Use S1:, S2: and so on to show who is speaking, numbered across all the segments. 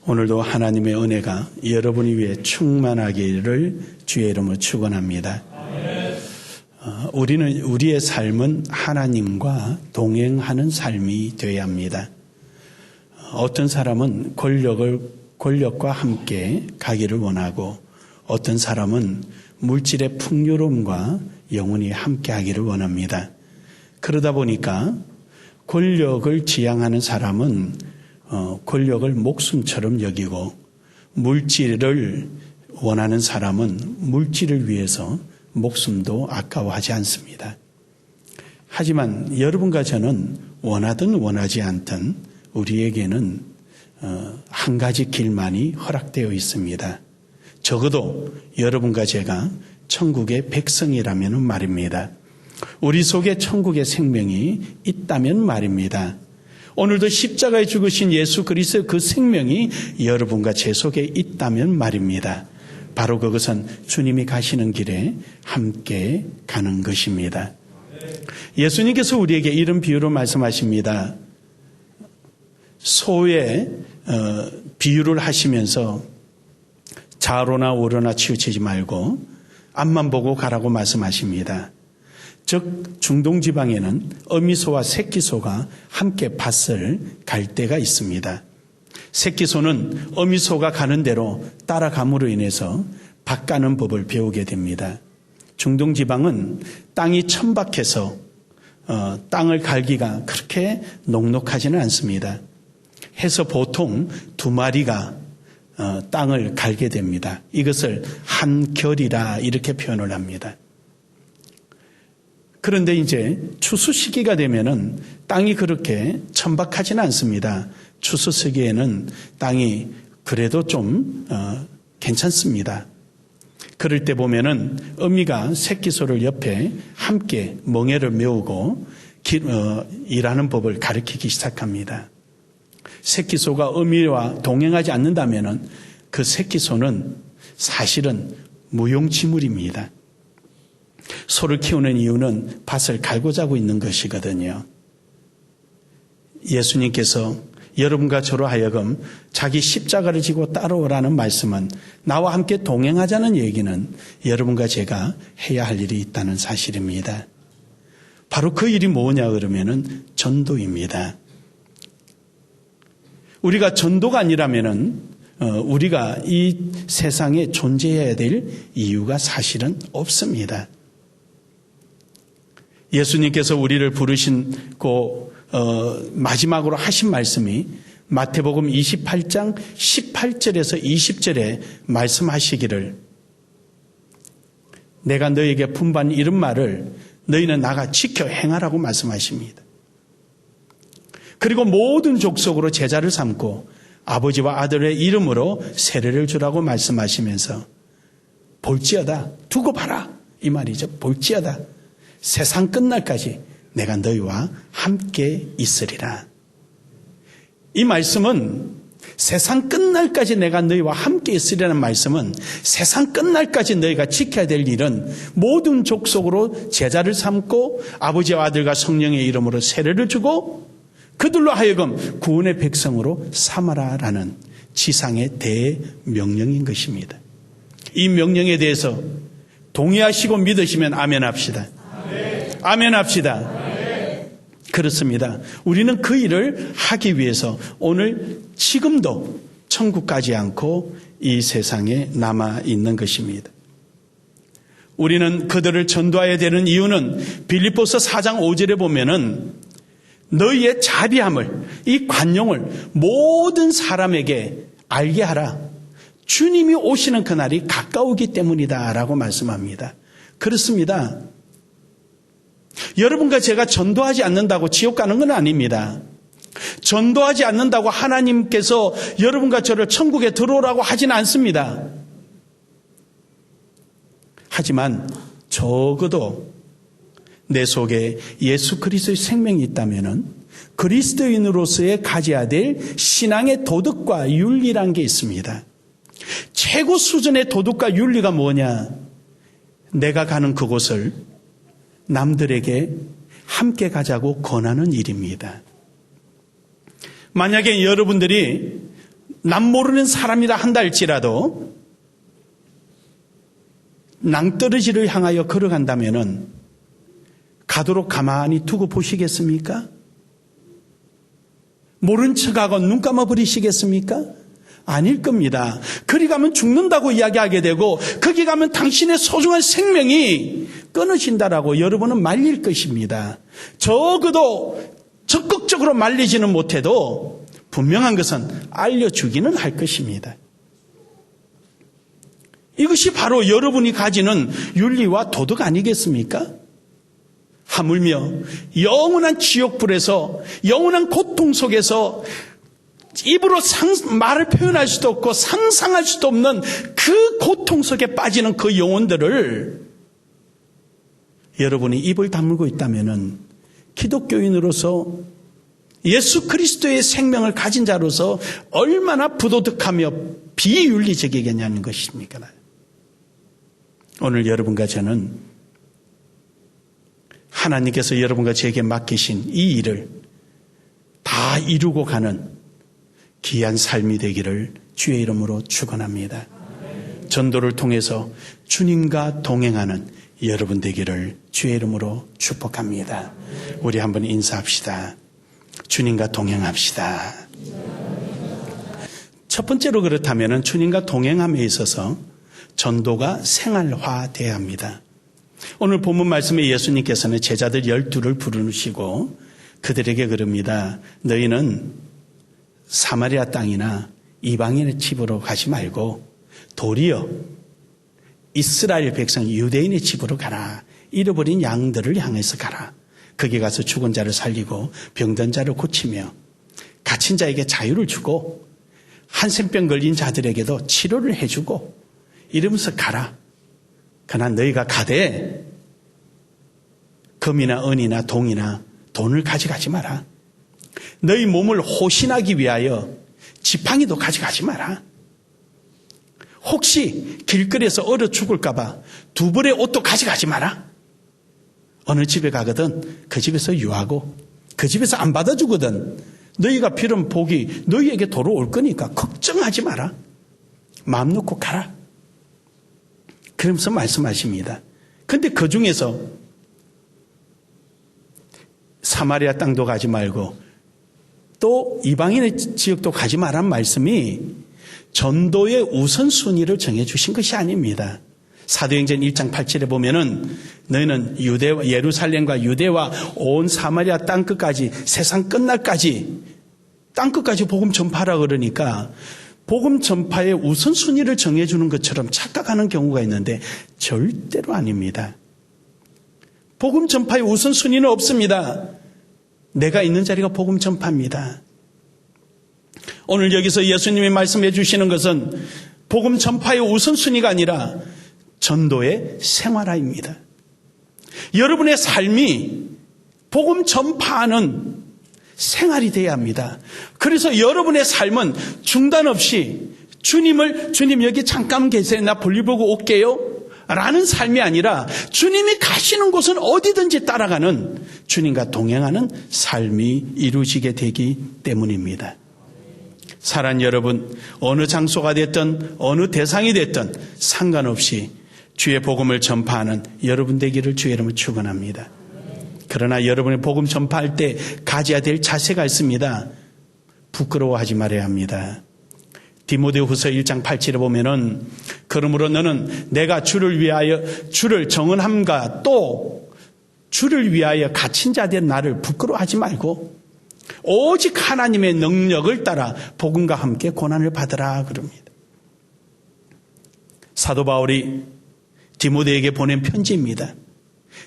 S1: 오늘도 하나님의 은혜가 여러분이 위해 충만하기를 주의 이름으로 축원합니다. 우리는 우리의 삶은 하나님과 동행하는 삶이 되어야 합니다. 어떤 사람은 권력과 함께 가기를 원하고 어떤 사람은 물질의 풍요로움과 영원히 함께 하기를 원합니다. 그러다 보니까 권력을 지향하는 사람은 권력을 목숨처럼 여기고 물질을 원하는 사람은 물질을 위해서 목숨도 아까워하지 않습니다. 하지만 여러분과 저는 원하든 원하지 않든 우리에게는 한 가지 길만이 허락되어 있습니다. 적어도 여러분과 제가 천국의 백성이라면 말입니다. 우리 속에 천국의 생명이 있다면 말입니다. 오늘도 십자가에 죽으신 예수 그리스도의 그 생명이 여러분과 제 속에 있다면 말입니다. 바로 그것은 주님이 가시는 길에 함께 가는 것입니다. 예수님께서 우리에게 이런 비유로 말씀하십니다. 소의 비유를 하시면서 좌로나 우로나 치우치지 말고 앞만 보고 가라고 말씀하십니다. 즉 중동지방에는 어미소와 새끼소가 함께 밭을 갈 때가 있습니다. 새끼소는 어미소가 가는 대로 따라감으로 인해서 밭 가는 법을 배우게 됩니다. 중동지방은 땅이 천박해서 땅을 갈기가 그렇게 넉넉하지는 않습니다. 해서 보통 두 마리가 땅을 갈게 됩니다. 이것을 한결이라 이렇게 표현을 합니다. 그런데 이제 추수 시기가 되면은 땅이 그렇게 천박하지는 않습니다. 추수 시기에는 땅이 그래도 좀 괜찮습니다. 그럴 때 보면은 어미가 새끼소를 옆에 함께 멍에를 메우고 일하는 법을 가르치기 시작합니다. 새끼소가 어미와 동행하지 않는다면은 그 새끼소는 사실은 무용지물입니다. 소를 키우는 이유는 밭을 갈고자 하고 있는 것이거든요. 예수님께서 여러분과 저로 하여금 자기 십자가를 지고 따라오라는 말씀은 나와 함께 동행하자는 얘기는 여러분과 제가 해야 할 일이 있다는 사실입니다. 바로 그 일이 뭐냐 그러면은 전도입니다. 우리가 전도가 아니라면은 우리가 이 세상에 존재해야 될 이유가 사실은 없습니다. 예수님께서 우리를 부르시고 마지막으로 하신 말씀이 마태복음 28장 18절에서 20절에 말씀하시기를 내가 너에게 분반 이런 말을 너희는 나가 지켜 행하라고 말씀하십니다. 그리고 모든 족속으로 제자를 삼고 아버지와 아들의 이름으로 세례를 주라고 말씀하시면서 볼지어다 두고 봐라 이 말이죠. 볼지어다 세상 끝날까지 내가 너희와 함께 있으리라. 이 말씀은 세상 끝날까지 내가 너희와 함께 있으리라는 말씀은 세상 끝날까지 너희가 지켜야 될 일은 모든 족속으로 제자를 삼고 아버지와 아들과 성령의 이름으로 세례를 주고 그들로 하여금 구원의 백성으로 삼아라라는 지상의 대명령인 것입니다. 이 명령에 대해서 동의하시고 믿으시면 아멘 합시다. 아멘 합시다. 그렇습니다. 우리는 그 일을 하기 위해서 오늘 지금도 천국 가지 않고 이 세상에 남아 있는 것입니다. 우리는 그들을 전도해야 되는 이유는 빌립보서 4장 5절에 보면은 너희의 자비함을 이 관용을 모든 사람에게 알게 하라. 주님이 오시는 그날이 가까우기 때문이다 라고 말씀합니다. 그렇습니다. 여러분과 제가 전도하지 않는다고 지옥 가는 건 아닙니다. 전도하지 않는다고 하나님께서 여러분과 저를 천국에 들어오라고 하지는 않습니다. 하지만 적어도 내 속에 예수 그리스도의 생명이 있다면은 그리스도인으로서의 가져야 될 신앙의 도덕과 윤리란 게 있습니다. 최고 수준의 도덕과 윤리가 뭐냐? 내가 가는 그곳을 남들에게 함께 가자고 권하는 일입니다. 만약에 여러분들이 남 모르는 사람이라 한다 할지라도 낭떠러지를 향하여 걸어간다면은 가도록 가만히 두고 보시겠습니까? 모른 척하고 눈 감아버리시겠습니까? 아닐 겁니다. 그리 가면 죽는다고 이야기하게 되고 거기 가면 당신의 소중한 생명이 끊어진다라고 여러분은 말릴 것입니다. 적어도 적극적으로 말리지는 못해도 분명한 것은 알려주기는 할 것입니다. 이것이 바로 여러분이 가지는 윤리와 도덕 아니겠습니까? 하물며 영원한 지옥불에서 영원한 고통 속에서 입으로 말을 표현할 수도 없고 상상할 수도 없는 그 고통 속에 빠지는 그 영혼들을 여러분이 입을 다물고 있다면은 기독교인으로서 예수 그리스도의 생명을 가진 자로서 얼마나 부도덕하며 비윤리적이겠냐는 것입니까? 오늘 여러분과 저는 하나님께서 여러분과 저에게 맡기신 이 일을 다 이루고 가는 귀한 삶이 되기를 주의 이름으로 축원합니다. 전도를 통해서 주님과 동행하는 여러분 되기를 주의 이름으로 축복합니다. 우리 한번 인사합시다. 주님과 동행합시다. 첫 번째로 그렇다면 주님과 동행함에 있어서 전도가 생활화돼야 합니다. 오늘 본문 말씀에 예수님께서는 제자들 12를 부르시고 그들에게 그럽니다. 너희는 사마리아 땅이나 이방인의 집으로 가지 말고 도리어 이스라엘 백성 유대인의 집으로 가라. 잃어버린 양들을 향해서 가라. 거기 가서 죽은 자를 살리고 병든 자를 고치며 갇힌 자에게 자유를 주고 한센병 걸린 자들에게도 치료를 해주고 이러면서 가라. 그러나 너희가 가되 금이나 은이나 동이나 돈을 가져가지 마라. 너희 몸을 호신하기 위하여 지팡이도 가져가지 마라. 혹시 길거리에서 얼어 죽을까 봐 두 벌의 옷도 가져가지 마라. 어느 집에 가거든 그 집에서 유하고 그 집에서 안 받아주거든 너희가 빌은 복이 너희에게 돌아올 거니까 걱정하지 마라. 마음 놓고 가라. 그러면서 말씀하십니다. 그런데 그 중에서 사마리아 땅도 가지 말고 또 이방인의 지역도 가지 말란 말씀이 전도의 우선순위를 정해주신 것이 아닙니다. 사도행전 1장 8절에 보면은 너희는 예루살렘과 유대와 온 사마리아 땅끝까지 세상 끝날까지 땅끝까지 복음 전파하라 그러니까 복음 전파의 우선순위를 정해주는 것처럼 착각하는 경우가 있는데 절대로 아닙니다. 복음 전파의 우선순위는 없습니다. 내가 있는 자리가 복음 전파입니다. 오늘 여기서 예수님이 말씀해 주시는 것은 복음 전파의 우선순위가 아니라 전도의 생활화입니다. 여러분의 삶이 복음 전파하는 생활이 되어야 합니다. 그래서 여러분의 삶은 중단 없이 주님 여기 잠깐 계세요. 나 볼일 보고 올게요. 라는 삶이 아니라 주님이 가시는 곳은 어디든지 따라가는 주님과 동행하는 삶이 이루어지게 되기 때문입니다. 사랑하는 여러분, 어느 장소가 됐든 어느 대상이 됐든 상관없이 주의 복음을 전파하는 여러분 되기를 주의 이름으로 축원합니다. 그러나 여러분의 복음 전파할 때 가져야 될 자세가 있습니다. 부끄러워하지 말아야 합니다. 디모데후서 1장 8절에 보면은 그러므로 너는 내가 주를 정언함과 또 주를 위하여 갇힌 자 된 나를 부끄러워하지 말고 오직 하나님의 능력을 따라 복음과 함께 고난을 받으라 그럽니다. 사도 바울이 디모데에게 보낸 편지입니다.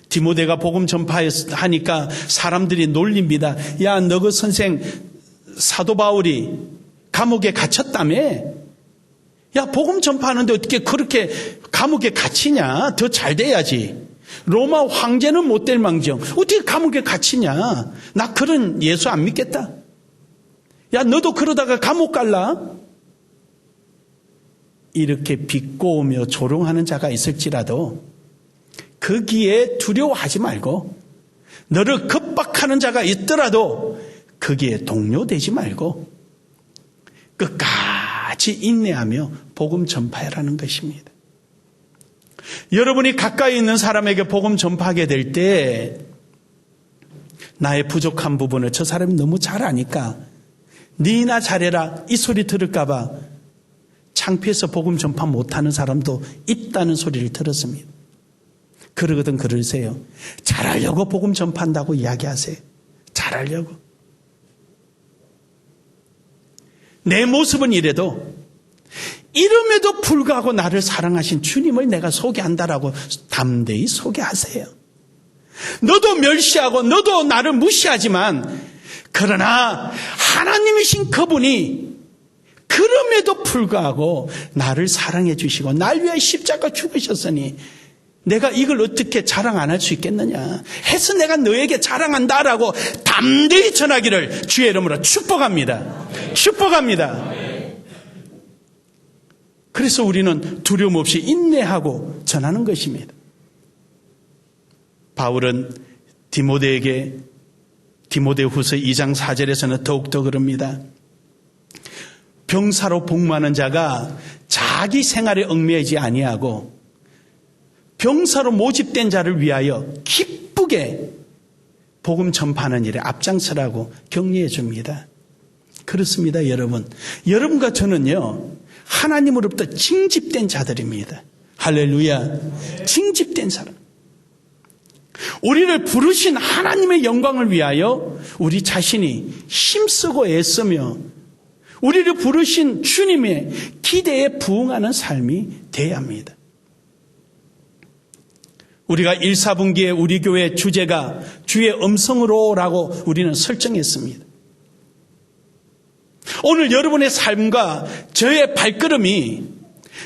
S1: 디모데가 복음 전파하니까 사람들이 놀립니다. 야, 너 그 선생 사도 바울이 감옥에 갇혔다며? 야, 복음 전파하는데 어떻게 그렇게 감옥에 갇히냐? 더 잘 돼야지. 로마 황제는 못 될 망정 어떻게 감옥에 갇히냐? 나 그런 예수 안 믿겠다. 야, 너도 그러다가 감옥 갈라? 이렇게 비꼬우며 조롱하는 자가 있을지라도 거기에 두려워하지 말고 너를 겁박하는 자가 있더라도 거기에 동요되지 말고 같이 인내하며 복음 전파하라는 것입니다. 여러분이 가까이 있는 사람에게 복음 전파하게 될 때 나의 부족한 부분을 저 사람이 너무 잘 아니까 니나 잘해라 이 소리 들을까 봐 창피해서 복음 전파 못하는 사람도 있다는 소리를 들었습니다. 그러거든 그러세요. 잘하려고 복음 전파한다고 이야기하세요. 잘하려고. 내 모습은 이래도 이름에도 불구하고 나를 사랑하신 주님을 내가 소개한다라고 담대히 소개하세요. 너도 멸시하고 너도 나를 무시하지만 그러나 하나님이신 그분이 그럼에도 불구하고 나를 사랑해 주시고 날 위해 십자가 죽으셨으니 내가 이걸 어떻게 자랑 안 할 수 있겠느냐 해서 내가 너에게 자랑한다라고 담대히 전하기를 주의 이름으로 축복합니다. 축복합니다. 그래서 우리는 두려움 없이 인내하고 전하는 것입니다. 바울은 디모데에게 디모데후서 2장 4절에서는 더욱더 그럽니다. 병사로 복무하는 자가 자기 생활에 얽매이지 아니하고 병사로 모집된 자를 위하여 기쁘게 복음 전파하는 일에 앞장서라고 격려해 줍니다. 그렇습니다, 여러분. 여러분과 저는요, 하나님으로부터 징집된 자들입니다. 할렐루야. 징집된 사람. 우리를 부르신 하나님의 영광을 위하여 우리 자신이 힘쓰고 애쓰며 우리를 부르신 주님의 기대에 부응하는 삶이 돼야 합니다. 우리가 1, 4분기에 우리 교회 주제가 주의 음성으로라고 우리는 설정했습니다. 오늘 여러분의 삶과 저의 발걸음이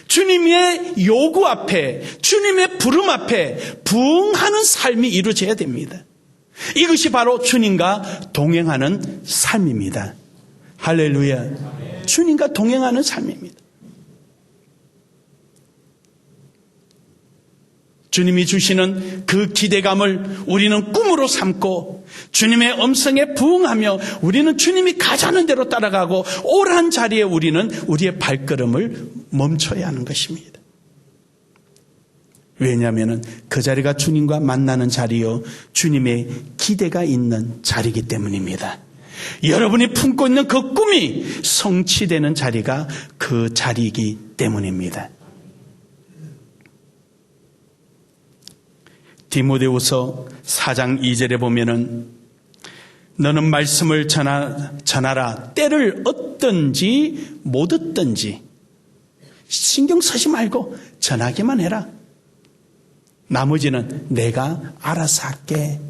S1: 주님의 요구 앞에, 주님의 부름 앞에 부응하는 삶이 이루어져야 됩니다. 이것이 바로 주님과 동행하는 삶입니다. 할렐루야. 주님과 동행하는 삶입니다. 주님이 주시는 그 기대감을 우리는 꿈으로 삼고 주님의 음성에 부응하며 우리는 주님이 가자는 대로 따라가고 옳은 자리에 우리는 우리의 발걸음을 멈춰야 하는 것입니다. 왜냐하면 그 자리가 주님과 만나는 자리요 주님의 기대가 있는 자리이기 때문입니다. 여러분이 품고 있는 그 꿈이 성취되는 자리가 그 자리이기 때문입니다. 디모데후서 4장 2절에 보면은 너는 말씀을 전하라. 때를 얻든지 못 얻든지 신경 쓰지 말고 전하기만 해라. 나머지는 내가 알아서 할게.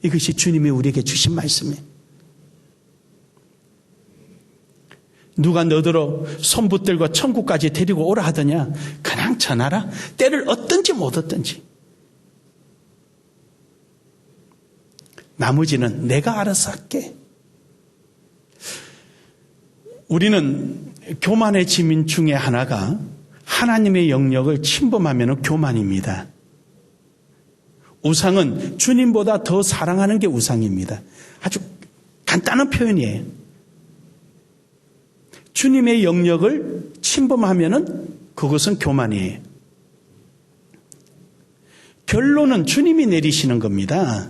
S1: 이것이 주님이 우리에게 주신 말씀이에요. 누가 너더러 손 붙들고 천국까지 데리고 오라 하더냐. 그냥 전하라. 때를 얻든지 못 얻든지. 나머지는 내가 알아서 할게. 우리는 교만의 지민 중에 하나가 하나님의 영역을 침범하면 교만입니다. 우상은 주님보다 더 사랑하는 게 우상입니다. 아주 간단한 표현이에요. 주님의 영역을 침범하면 그것은 교만이에요. 결론은 주님이 내리시는 겁니다.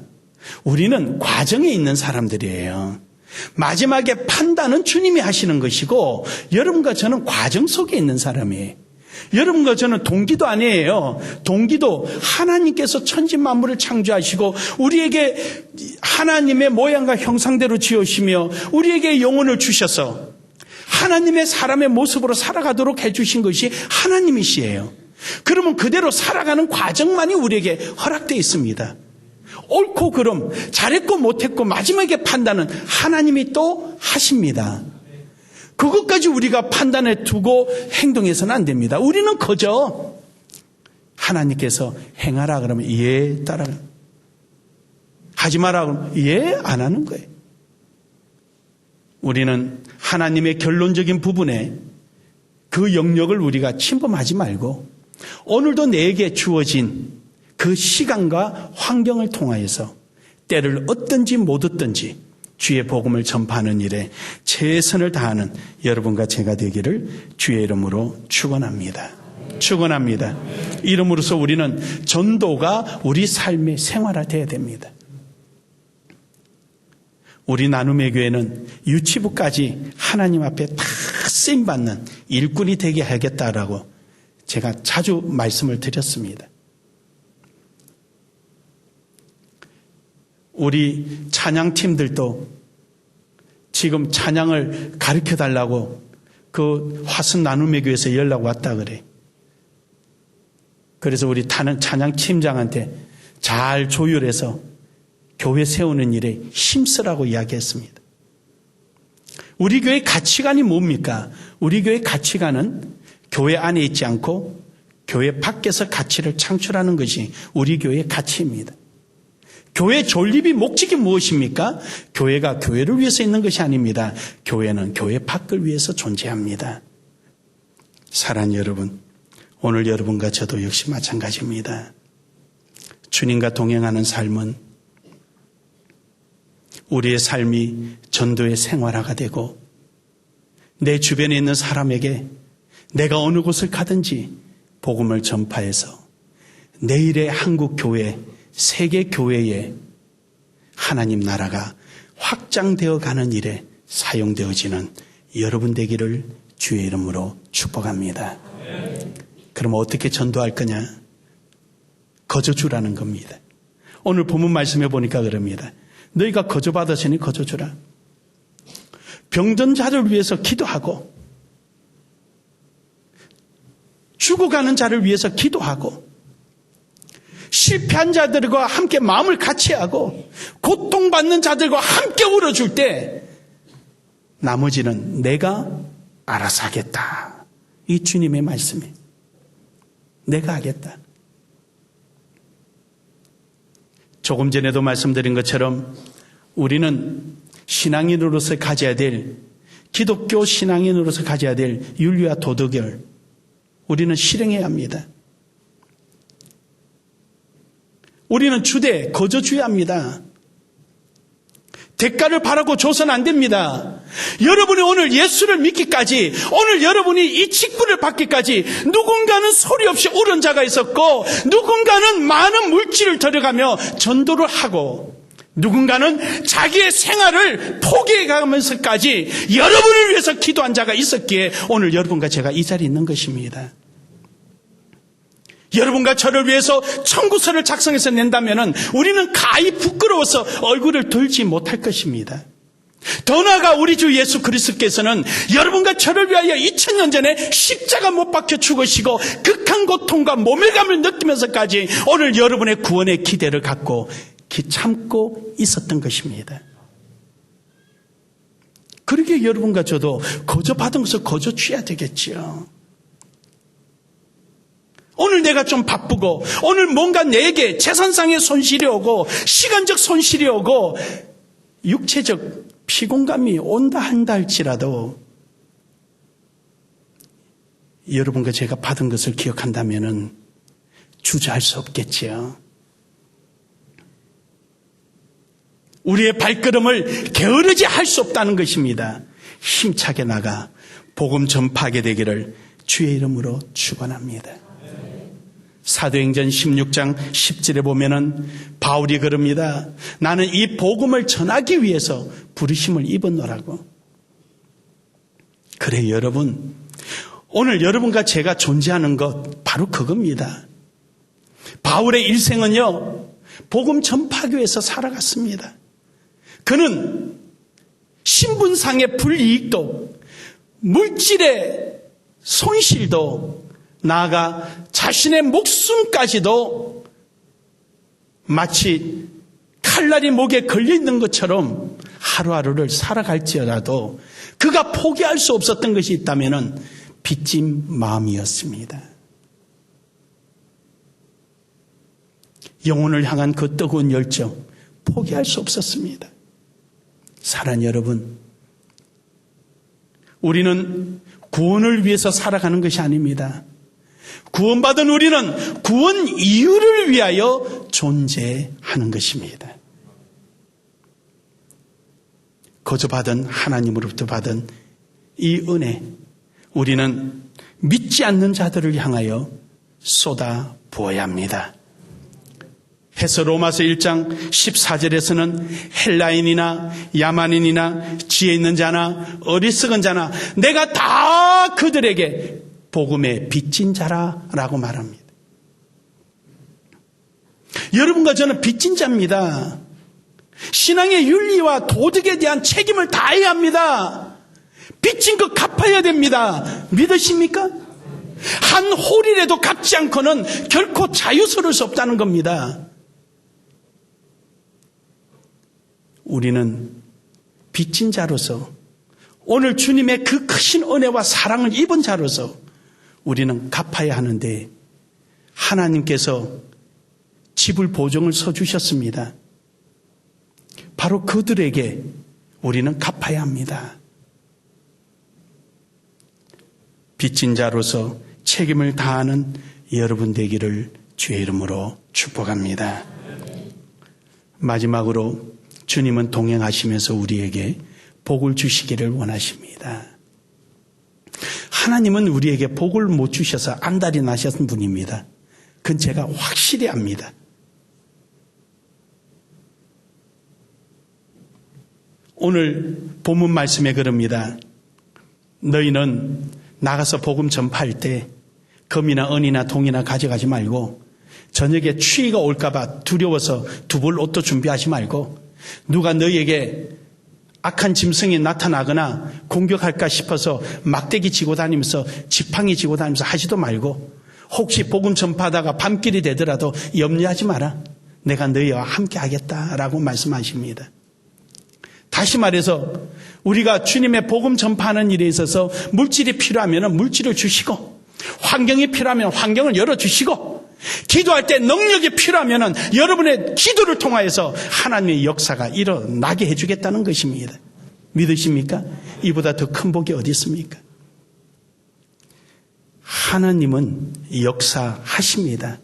S1: 우리는 과정에 있는 사람들이에요. 마지막에 판단은 주님이 하시는 것이고 여러분과 저는 과정 속에 있는 사람이에요. 여러분과 저는 동기도 아니에요. 동기도 하나님께서 천지 만물을 창조하시고 우리에게 하나님의 모양과 형상대로 지으시며 우리에게 영혼을 주셔서 하나님의 사람의 모습으로 살아가도록 해주신 것이 하나님이시에요. 그러면 그대로 살아가는 과정만이 우리에게 허락되어 있습니다. 옳고 그름, 잘했고 못했고 마지막에 판단은 하나님이 또 하십니다. 그것까지 우리가 판단해 두고 행동해서는 안 됩니다. 우리는 그저 하나님께서 행하라 그러면 예 따라가, 하지 마라 그러면 예 안 하는 거예요. 우리는 하나님의 결론적인 부분에 그 영역을 우리가 침범하지 말고 오늘도 내게 주어진 그 시간과 환경을 통하여서 때를 얻든지 못 얻든지 주의 복음을 전파하는 일에 최선을 다하는 여러분과 제가 되기를 주의 이름으로 축원합니다. 축원합니다. 이름으로써 우리는 전도가 우리 삶의 생활화되어야 됩니다. 우리 나눔의 교회는 유치부까지 하나님 앞에 다 쓰임받는 일꾼이 되게 하겠다라고 제가 자주 말씀을 드렸습니다. 우리 찬양팀들도 지금 찬양을 가르쳐달라고 그 화순 나눔의 교회에서 연락 왔다 그래. 그래서 우리 찬양팀장한테 잘 조율해서 교회 세우는 일에 힘쓰라고 이야기했습니다. 우리 교회의 가치관이 뭡니까? 우리 교회의 가치관은 교회 안에 있지 않고 교회 밖에서 가치를 창출하는 것이 우리 교회의 가치입니다. 교회 존립이 목적이 무엇입니까? 교회가 교회를 위해서 있는 것이 아닙니다. 교회는 교회 밖을 위해서 존재합니다. 사랑하는 여러분, 오늘 여러분과 저도 역시 마찬가지입니다. 주님과 동행하는 삶은 우리의 삶이 전도의 생활화가 되고 내 주변에 있는 사람에게 내가 어느 곳을 가든지 복음을 전파해서 내일의 한국 교회, 세계 교회에 하나님 나라가 확장되어 가는 일에 사용되어지는 여러분 되기를 주의 이름으로 축복합니다. 그럼 어떻게 전도할 거냐? 거저주라는 겁니다. 오늘 본문 말씀해 보니까 그럽니다. 너희가 거저받았으니 거저주라. 병든 자를 위해서 기도하고 죽어가는 자를 위해서 기도하고 실패한 자들과 함께 마음을 같이 하고 고통받는 자들과 함께 울어줄 때 나머지는 내가 알아서 하겠다. 이 주님의 말씀이 내가 하겠다. 조금 전에도 말씀드린 것처럼 우리는 신앙인으로서 가져야 될 기독교 신앙인으로서 가져야 될 윤리와 도덕을 우리는 실행해야 합니다. 우리는 주되 거저주야 합니다. 대가를 바라고 줘서는 안 됩니다. 여러분이 오늘 예수를 믿기까지, 오늘 여러분이 이 직분을 받기까지 누군가는 소리 없이 울은 자가 있었고 누군가는 많은 물질을 들여가며 전도를 하고 누군가는 자기의 생활을 포기해가면서까지 여러분을 위해서 기도한 자가 있었기에 오늘 여러분과 제가 이 자리에 있는 것입니다. 여러분과 저를 위해서 청구서를 작성해서 낸다면 우리는 가히 부끄러워서 얼굴을 들지 못할 것입니다. 더 나아가 우리 주 예수 그리스도께서는 여러분과 저를 위하여 2000년 전에 십자가 못 박혀 죽으시고 극한 고통과 모멸감을 느끼면서까지 오늘 여러분의 구원의 기대를 갖고 참고 있었던 것입니다. 그러기에 여러분과 저도 거저 받은 것을 거저 취해야 되겠지요. 오늘 내가 좀 바쁘고 오늘 뭔가 내게 재산상의 손실이 오고 시간적 손실이 오고 육체적 피곤감이 온다 한다 할지라도 여러분과 제가 받은 것을 기억한다면 주저할 수 없겠지요. 우리의 발걸음을 게으르지 할 수 없다는 것입니다. 힘차게 나가 복음 전파하게 되기를 주의 이름으로 축원합니다. 사도행전 16장 10절에 보면은 바울이 그럽니다. 나는 이 복음을 전하기 위해서 부르심을 입었노라고. 그래 여러분, 오늘 여러분과 제가 존재하는 것 바로 그겁니다. 바울의 일생은요 복음 전파하기 위해서 살아갔습니다. 그는 신분상의 불이익도 물질의 손실도 나아가 자신의 목숨까지도 마치 칼날이 목에 걸려있는 것처럼 하루하루를 살아갈지라도 그가 포기할 수 없었던 것이 있다면 빚진 마음이었습니다. 영혼을 향한 그 뜨거운 열정 포기할 수 없었습니다. 사랑하는 여러분, 우리는 구원을 위해서 살아가는 것이 아닙니다. 구원받은 우리는 구원 이유를 위하여 존재하는 것입니다. 거저 받은 하나님으로부터 받은 이 은혜, 우리는 믿지 않는 자들을 향하여 쏟아 부어야 합니다. 해서 로마서 1장 14절에서는 헬라인이나 야만인이나 지혜 있는 자나 어리석은 자나 내가 다 그들에게 복음에 빚진 자라라고 말합니다. 여러분과 저는 빚진 자입니다. 신앙의 윤리와 도덕에 대한 책임을 다해야 합니다. 빚진 것 갚아야 됩니다. 믿으십니까? 한 홀이라도 갚지 않고는 결코 자유스러울 수 없다는 겁니다. 우리는 빚진 자로서 오늘 주님의 그 크신 은혜와 사랑을 입은 자로서 우리는 갚아야 하는데 하나님께서 지불 보증을 서주셨습니다. 바로 그들에게 우리는 갚아야 합니다. 빚진 자로서 책임을 다하는 여러분 되기를 주의 이름으로 축복합니다. 마지막으로 주님은 동행하시면서 우리에게 복을 주시기를 원하십니다. 하나님은 우리에게 복을 못 주셔서 안달이 나셨던 분입니다. 그건 제가 확실히 압니다. 오늘 본문 말씀에 그럽니다. 너희는 나가서 복음 전파할 때 금이나 은이나 동이나 가져가지 말고 저녁에 추위가 올까봐 두려워서 두벌 옷도 준비하지 말고 누가 너희에게 악한 짐승이 나타나거나 공격할까 싶어서 막대기 지고 다니면서 지팡이 지고 다니면서 하지도 말고 혹시 복음 전파하다가 밤길이 되더라도 염려하지 마라. 내가 너희와 함께 하겠다라고 말씀하십니다. 다시 말해서 우리가 주님의 복음 전파하는 일에 있어서 물질이 필요하면 물질을 주시고 환경이 필요하면 환경을 열어주시고 기도할 때 능력이 필요하면 여러분의 기도를 통하여서 하나님의 역사가 일어나게 해주겠다는 것입니다. 믿으십니까? 이보다 더 큰 복이 어디 있습니까? 하나님은 역사하십니다.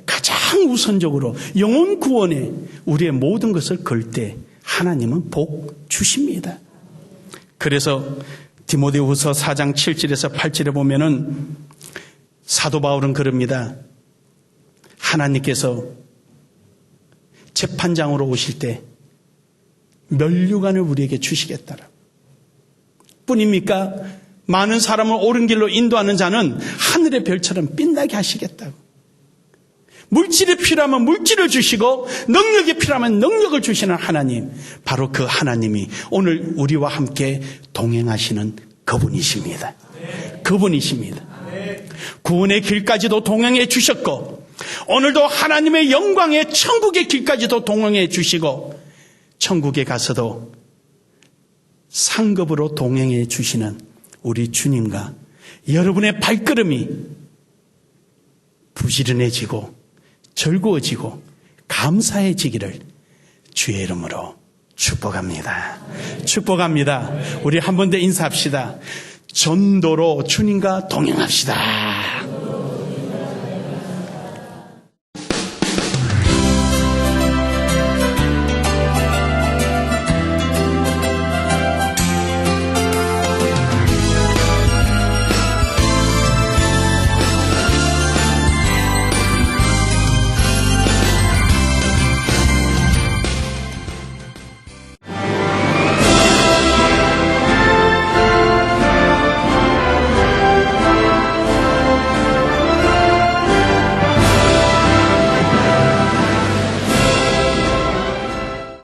S1: 가장 우선적으로 영혼 구원에 우리의 모든 것을 걸 때 하나님은 복 주십니다. 그래서 디모데후서 4장 7절에서 8절에 보면은 사도 바울은 그럽니다. 하나님께서 재판장으로 오실 때 면류관을 우리에게 주시겠다라. 뿐입니까? 많은 사람을 옳은 길로 인도하는 자는 하늘의 별처럼 빛나게 하시겠다고. 물질이 필요하면 물질을 주시고 능력이 필요하면 능력을 주시는 하나님, 바로 그 하나님이 오늘 우리와 함께 동행하시는 그분이십니다. 그분이십니다. 구원의 길까지도 동행해 주셨고 오늘도 하나님의 영광의 천국의 길까지도 동행해 주시고 천국에 가서도 상급으로 동행해 주시는 우리 주님과 여러분의 발걸음이 부지런해지고 즐거워지고 감사해지기를 주의 이름으로 축복합니다. 축복합니다. 우리 한 번 더 인사합시다. 전도로 주님과 동행합시다.